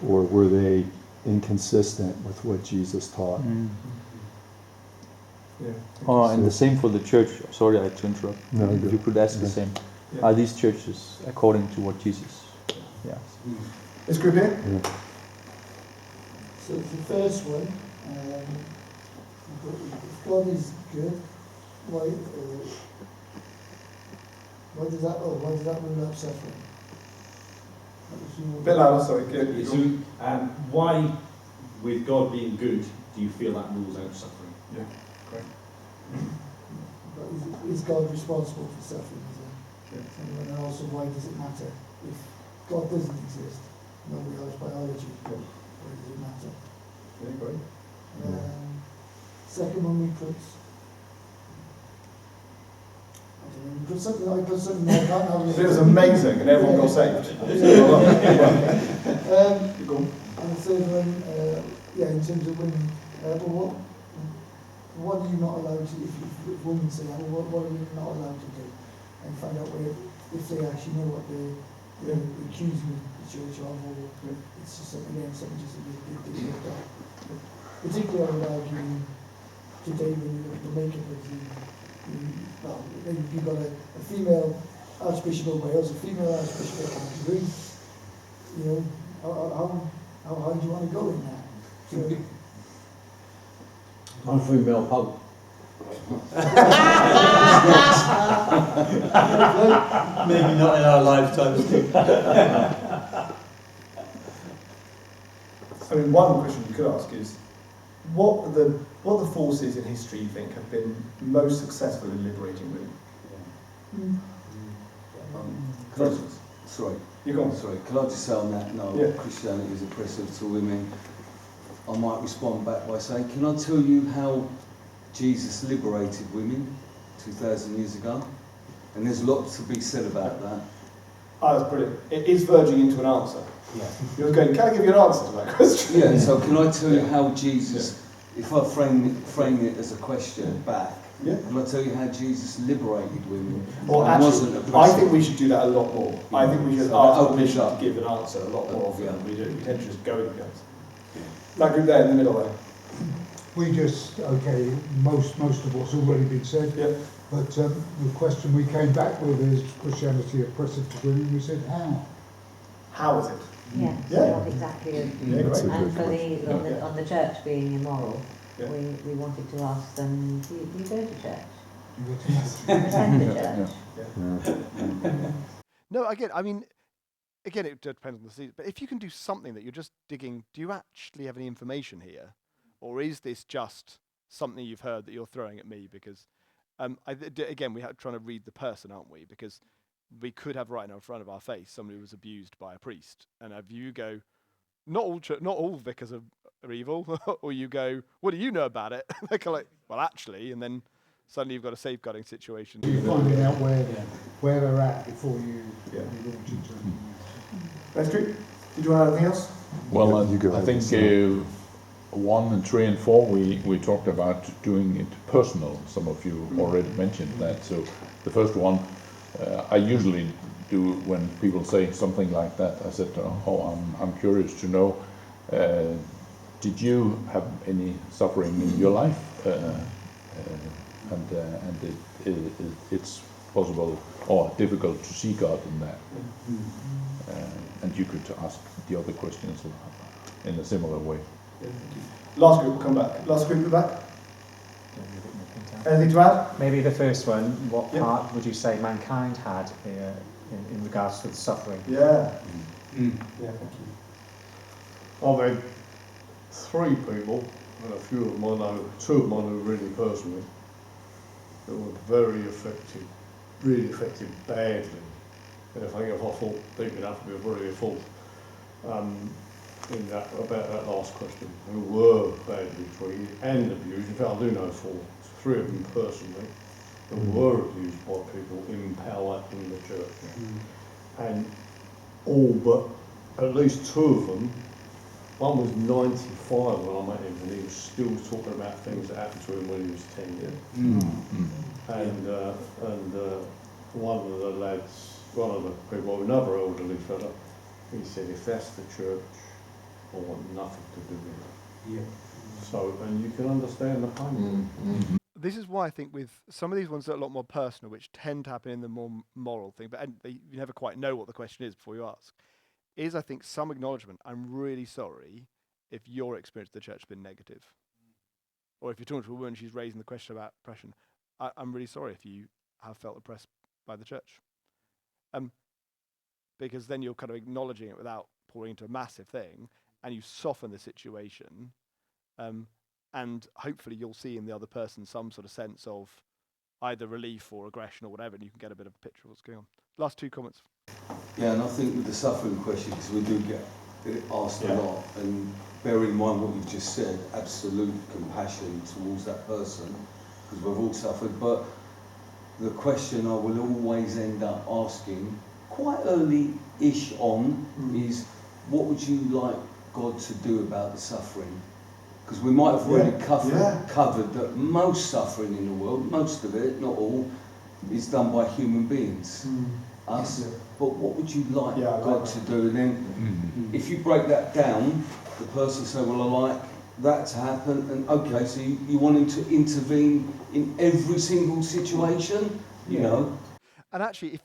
Or were they inconsistent with what Jesus taught? Yeah. Oh, and the same for the church. Sorry, I had to interrupt. No, you could ask the same. Yeah. Are these churches according to what Jesus? Yeah. This group here? Yeah. So the first one, if God is good, why does that rule out suffering? A bit louder, sorry. So, why, with God being good, do you feel that rules out suffering? Yeah, great. But is God responsible for suffering? And also, why does it matter? If God doesn't exist, nobody has biology, why does it matter? Yeah, great. Second one we put, I put something there, I can't have it was amazing, and everyone got saved. And the third one, in terms of women, what are you not allowed to, if women say, what are women not allowed to do? And find out if they actually know what they're accusing the church of, or it's just something just a bit looked at. Particularly, I would argue today when you look at the makeup of you've got a female Archbishop of Wales, a female Archbishop of Canterbury. How high do you want to go in that? So, I'm female Pope. Maybe not in our lifetime. I mean, one question you could ask is, what are the forces in history you think have been most successful in liberating women? For instance. Sorry. You go on. Sorry. Can I just say on that note, Christianity is oppressive to women. I might respond back by saying, can I tell you how Jesus liberated women 2,000 years ago? And there's lots to be said about that. Oh, that's brilliant. It is verging into an answer. Yeah. You're going, can I give you an answer to that question? Yeah, so can I tell you how Jesus, if I frame it as a question back, can I tell you how Jesus liberated women? Well, actually, I think we should do that a lot more. I think we should ask permission to give an answer a lot more often than we do. We tend to just go with guns. That group there in the middle there. We just, most of what's already been said. Yeah. But the question we came back with is Christianity oppressive to women? We said how? How is it? Yeah, not exactly. And for on the church being immoral, we wanted to ask them, do you go to church? Attend the church? No, again, it depends on the season. But if you can do something that you're just digging, do you actually have any information here? Or is this just something you've heard that you're throwing at me? Because, again, we're trying to read the person, aren't we? Because we could have right now in front of our face somebody who was abused by a priest. And if you go, not all vicars are evil, or you go, what do you know about it? They're kind of like, well, actually, and then suddenly you've got a safeguarding situation. You're finding out where they're at before you launch into it. Next group. Did you want anything else? Well, I think 1 and 3 and 4 we talked about doing it personal. Some of you already mentioned that. So the first one I usually do when people say something like that. I said, I'm curious to know, did you have any suffering in your life? And it's possible or difficult to see God in that. And you could ask the other questions in a similar way. Last group will come back. Last group will back. Anything to add? Maybe the first one, what part would you say mankind had in regards to the suffering? Yeah. Yeah, thank you. I've had 3 people, and a few of them I know, 2 of them I know really personally, that were very affected, really affected badly And I think if I thought deep enough, it'd be very full. In that, about that last question, who were badly treated and abused. In fact, I do know 3 of them personally that were abused by people in power in the church. And all but at least 2 of them, one was 95 when I met him, and he was still talking about things that happened to him when he was 10 years. And one of the lads, one of the people, another elderly fella, he said, if that's the church, I want nothing to do with it. So, and you can understand the pain. This is why I think with some of these ones that are a lot more personal, which tend to happen in the more moral thing, but you never quite know what the question is before you ask, is I think some acknowledgement, I'm really sorry if your experience of the church has been negative. Or if you're talking to a woman, she's raising the question about oppression, I'm really sorry if you have felt oppressed by the church. Because then you're kind of acknowledging it without pouring into a massive thing, and you soften the situation, and hopefully you'll see in the other person some sort of sense of either relief or aggression or whatever, and you can get a bit of a picture of what's going on. Last 2 comments. Yeah, and I think with the suffering question, because we do get it asked a lot, and bear in mind what you've just said, absolute compassion towards that person, because we've all suffered, but the question I will always end up asking, quite early-ish on, is what would you like God to do about the suffering? Because we might have already covered that most suffering in the world, most of it, not all, is done by human beings, us. But what would you like God to do? And then if you break that down, the person say, well, I like that to happen, and okay, so you want him to intervene in every single situation, you know? And actually,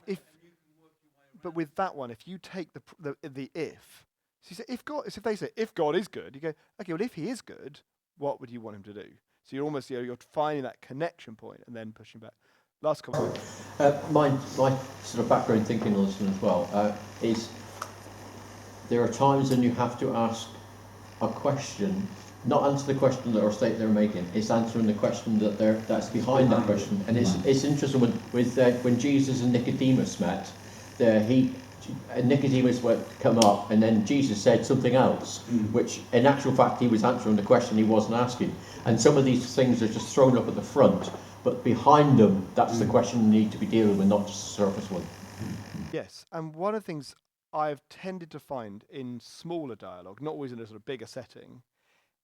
but with that one, if you take the if, so you say if they say if God is good, you go, okay, well if he is good, what would you want him to do? So you're almost you're finding that connection point and then pushing back. Last comment. My sort of background thinking on this one as well is there are times when you have to ask a question, not answer the question or state they're making. It's answering the question that's behind that question. And it's interesting when Jesus and Nicodemus met, Nicodemus would come up and then Jesus said something else, which in actual fact he was answering the question he wasn't asking. And some of these things are just thrown up at the front, but behind them, that's the question you need to be dealing with, not just the surface one. Yes, and one of the things I've tended to find in smaller dialogue, not always in a sort of bigger setting,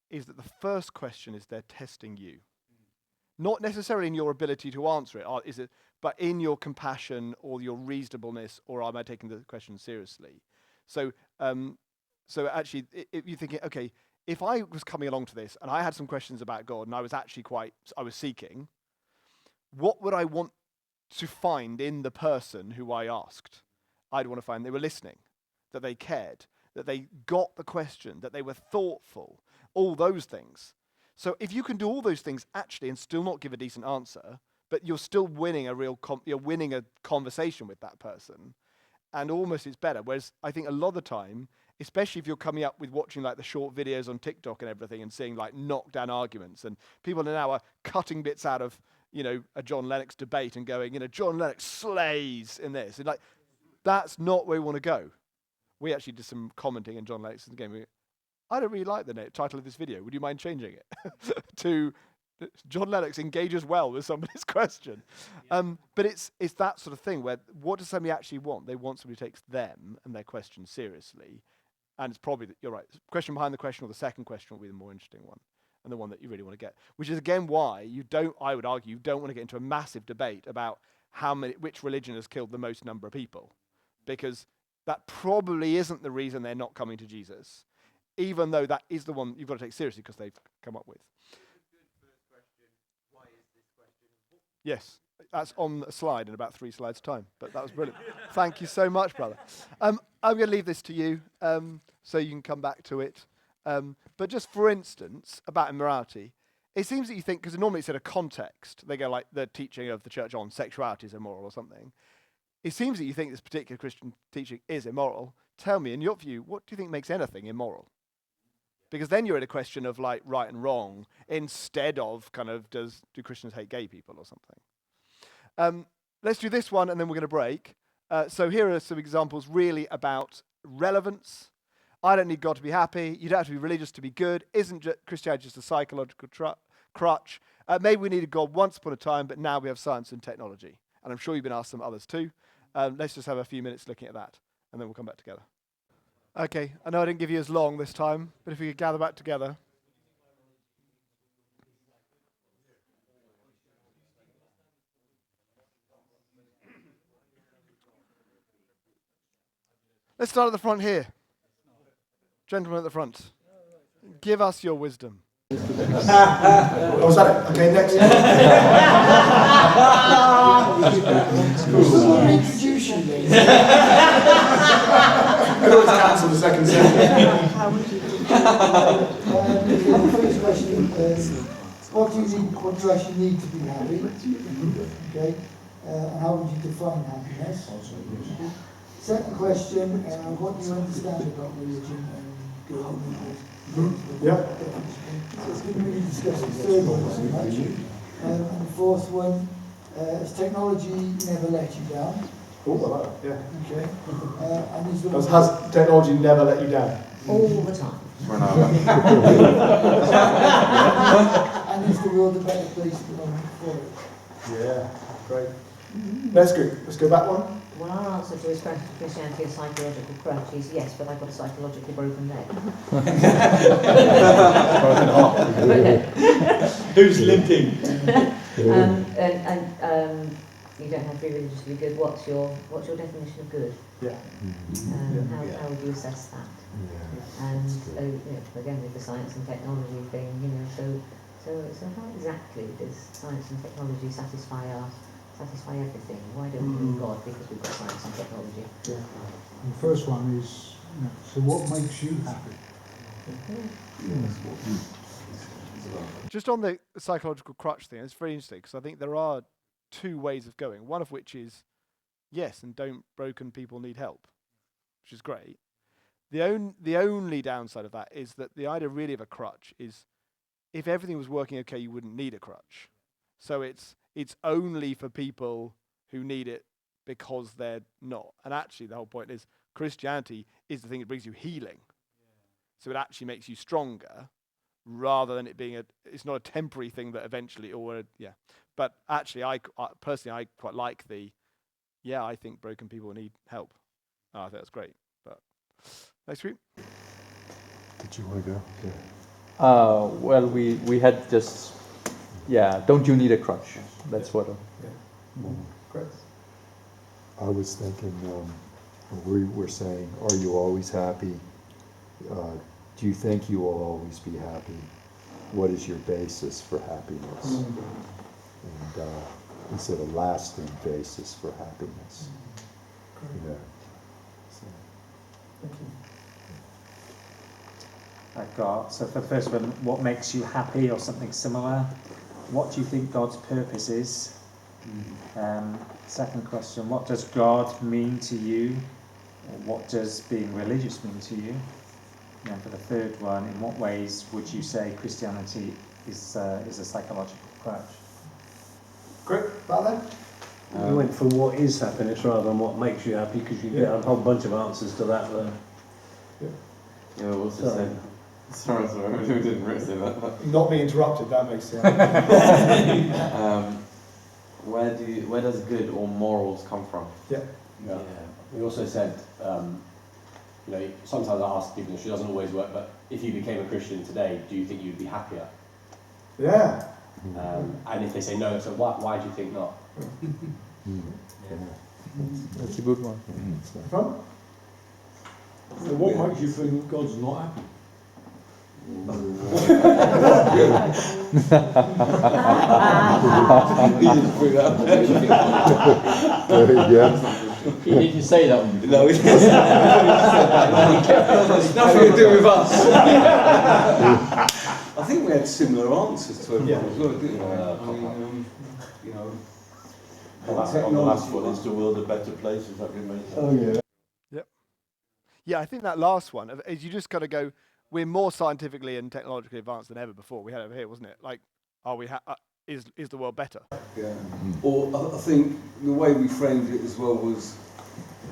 is that the first question is they're testing you. Not necessarily in your ability to answer it, but in your compassion or your reasonableness, or am I taking the question seriously? So actually, if you're thinking, okay, if I was coming along to this and I had some questions about God and I was actually I was seeking, what would I want to find in the person who I asked? I'd want to find they were listening, that they cared, that they got the question, that they were thoughtful, all those things. So if you can do all those things actually and still not give a decent answer, but you're still winning you're winning a conversation with that person, and almost it's better. Whereas I think a lot of the time, especially if you're coming up with watching like the short videos on TikTok and everything and seeing like knockdown arguments, and people now are cutting bits out of, a John Lennox debate and going, John Lennox slays in this. And like, that's not where we want to go. We actually did some commenting in John Lennox's game. I don't really like the title of this video. Would you mind changing it to John Lennox engages well with somebody's question? But it's that sort of thing where what does somebody actually want? They want somebody who takes them and their question seriously. And it's probably, you're right, the question behind the question or the second question will be the more interesting one and the one that you really want to get. Which is again why I would argue, you don't want to get into a massive debate about which religion has killed the most number of people. Because that probably isn't the reason they're not coming to Jesus, even though that is the one you've got to take seriously because they've come up with. Yes, that's on a slide in about 3 slides' time, but that was brilliant. Thank you so much, brother. I'm going to leave this to you so you can come back to it. But just for instance, about immorality, it seems that you think, because normally it's in a context, they go like the teaching of the church on sexuality is immoral or something. It seems that you think this particular Christian teaching is immoral. Tell me, in your view, what do you think makes anything immoral? Because then you're in a question of like right and wrong instead of kind of do Christians hate gay people or something? Let's do this one and then we're going to break. So here are some examples really about relevance. I don't need God to be happy. You don't have to be religious to be good. Isn't Christianity just a psychological crutch? Maybe we needed God once upon a time, but now we have science and technology. And I'm sure you've been asked some others too. Let's just have a few minutes looking at that, and then we'll come back together. Okay, I know I didn't give you as long this time, but if we could gather back together. Let's start at the front here. Gentleman at the front. Give us your wisdom. Oh, was that it? Okay, next. Introduce you, ladies. Could always cancel the second session. The first question is, what do you actually need to be happy? Okay, and how would you define happiness? Second question, what do you understand about religion and God? Yeah. So it's going to really discuss the third one so much. And the fourth one, has technology never let you down? Oh, I like that, yeah. Okay. And is the Has technology never let you down? All the time. And is the world a better place at the moment for it? Yeah, great. Next group, let's go back one. Well, our answer to is Christianity a psychological crutch is yes, but I've got a psychologically broken leg. Who's limping? You don't have to be religious to be good. What's your definition of good? Yeah. How would you assess that? And again with the science and technology thing, so how exactly does science and technology satisfy everything? Why don't we need God? Because we've got science and technology. Yeah. And the first one is, so what makes you happy? Just on the psychological crutch thing, it's very interesting because I think there are two ways of going. One of which is, yes, and don't broken people need help, which is great. The only downside of that is that the idea really of a crutch is if everything was working okay, you wouldn't need a crutch. So it's only for people who need it because they're not. And actually the whole point is Christianity is the thing that brings you healing. So it actually makes you stronger rather than it being it's not a temporary thing that eventually But actually I personally quite like I think broken people need help. I think that's great. But next group. Did you want to go? Yeah. Well, we had just, don't you need a crutch? That's what. Great. I was thinking, we were saying, are you always happy? Do you think you will always be happy? What is your basis for happiness? And is it a lasting basis for happiness? Yeah. I've got, so for the first one, what makes you happy or something similar? What do you think God's purpose is? Second question, what does God mean to you? Or what does being religious mean to you? And for the third one, in what ways would you say Christianity is a psychological crutch? Great, about that? You went for what is happiness rather than what makes you happy, because you get a whole bunch of answers to that there. Yeah, also said. Sorry, we didn't really say that. Not be interrupted, that makes sense. Where does good or morals come from? Yeah. We also said, sometimes I ask people, she doesn't always work, but if you became a Christian today, do you think you'd be happier? Yeah. And if they say no, so why do you think not? That's a good one. So what makes you think God's not happy? Did you say that one? No, he didn't. It's nothing to do with us. I think we had similar answers to everyone as well, didn't we? On the last one, is the world a better place? Is that remains? Oh yeah. Yep. Yeah, I think that last one is you just got to go. We're more scientifically and technologically advanced than ever before. We had it over here, wasn't it? Like, are we? Is the world better? Yeah. Or I think the way we framed it as well was,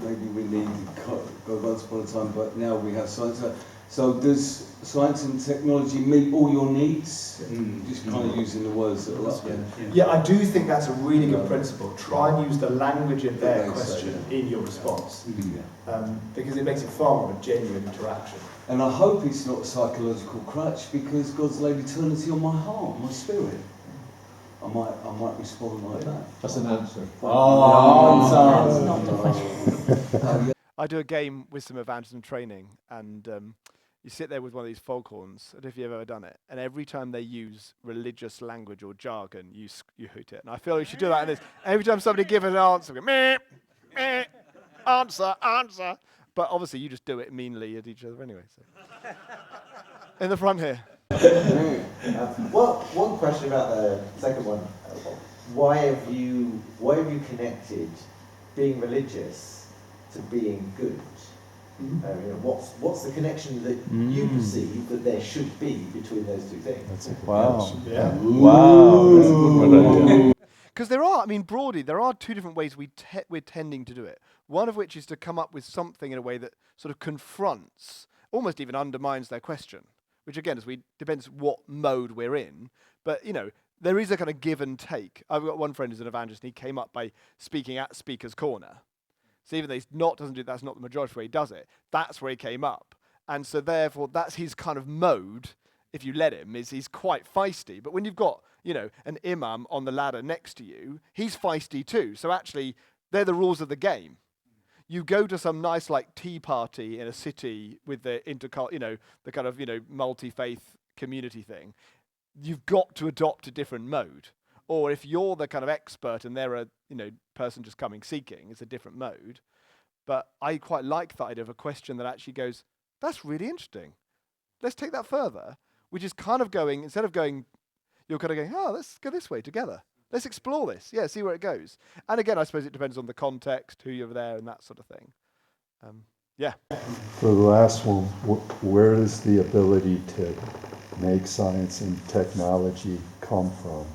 maybe we needed God once upon a time, but now we have science. So does science and technology meet all your needs? Just kind of using the words that are up there. Yeah, I do think that's a really good principle. Try and use the language of their question in your response, because it makes it far more of a genuine interaction. And I hope it's not a psychological crutch, because God's laid eternity on my heart, my spirit. I might respond like that. That's an answer. That's not a question. I do a game with some evangelism training, and you sit there with one of these foghorns. I don't know if you've ever done it. And every time they use religious language or jargon, you hoot it. And I feel you should do that. And every time somebody gives an answer, we go, meh, meh, answer. But obviously, you just do it meanly at each other anyway. So. In the front here. Well, one question about the second one. Why have you connected being religious to being good? What's the connection that you perceive that there should be between those two things? Wow. Yeah. Wow. That's a good idea. Because there are, broadly, there are two different ways we're tending to do it. One of which is to come up with something in a way that sort of confronts, almost even undermines their question, which again, depends what mode we're in. But, there is a kind of give and take. I've got one friend who's an evangelist, and he came up by speaking at Speaker's Corner. So even though that's not the majority where he does it, that's where he came up. And so therefore, that's his kind of mode, if you let him, is he's quite feisty. But when you've got, an imam on the ladder next to you, he's feisty too. So actually, they're the rules of the game. You go to some nice tea party in a city with the the kind of, multi-faith community thing. You've got to adopt a different mode. Or if you're the kind of expert and they're a person just coming seeking, it's a different mode. But I quite like the idea of a question that actually goes, that's really interesting. Let's take that further, which is kind of going, instead of going, you're kind of going, let's go this way together. Let's explore this. Yeah, see where it goes. And again, I suppose it depends on the context, who you're there, and that sort of thing. Yeah. For the last one, where does the ability to make science and technology come from?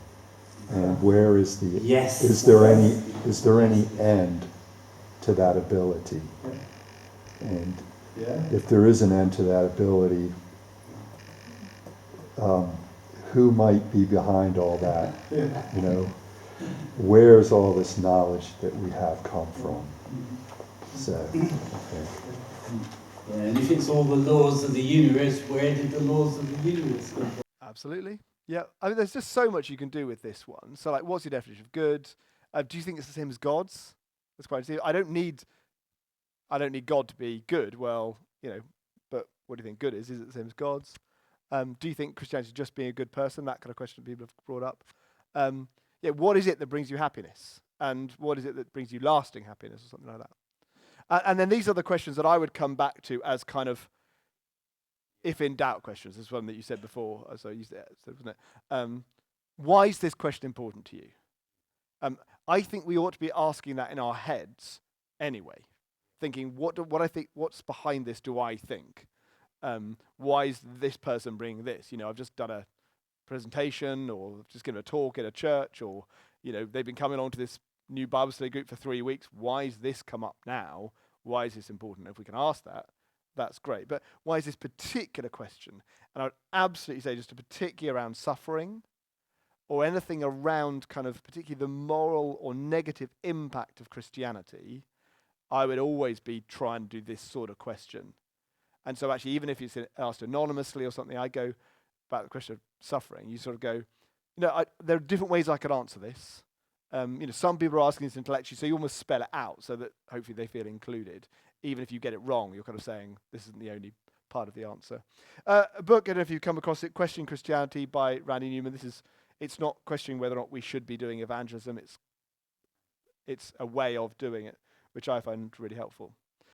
And where is the is there any end to that ability? And if there is an end to that ability, who might be behind all that? Where's all this knowledge that we have come from? So, I think. Yeah, and if it's all the laws of the universe, where did the laws of the universe come from? Absolutely. Yeah, there's just so much you can do with this one. So, what's your definition of good? Do you think it's the same as God's? That's quite interesting. I don't need God to be good. Well, but what do you think good is? Is it the same as God's? Do you think Christianity is just being a good person? That kind of question people have brought up. What is it that brings you happiness? And what is it that brings you lasting happiness or something like that? And then these are the questions that I would come back to as kind of if in doubt questions. This is one that you said before, so I used it, wasn't it? Why is this question important to you? I think we ought to be asking that in our heads anyway, thinking what I think, what's behind this? Do I think? Why is this person bringing this? I've just done a presentation, or just given a talk at a church, or they've been coming on to this new Bible study group for 3 weeks. Why is this come up now? Why is this important? If we can ask that, that's great. But why is this particular question? And I would absolutely say just particularly around suffering, or anything around kind of particularly the moral or negative impact of Christianity, I would always be trying to do this sort of question. And so actually, even if it's asked anonymously or something, I go about the question of suffering. You sort of go, there are different ways I could answer this. Some people are asking this intellectually, so you almost spell it out so that hopefully they feel included. Even if you get it wrong, you're kind of saying this isn't the only part of the answer. A book, I don't know if you've come across it, Questioning Christianity by Randy Newman. It's not questioning whether or not we should be doing evangelism. It's a way of doing it, which I find really helpful.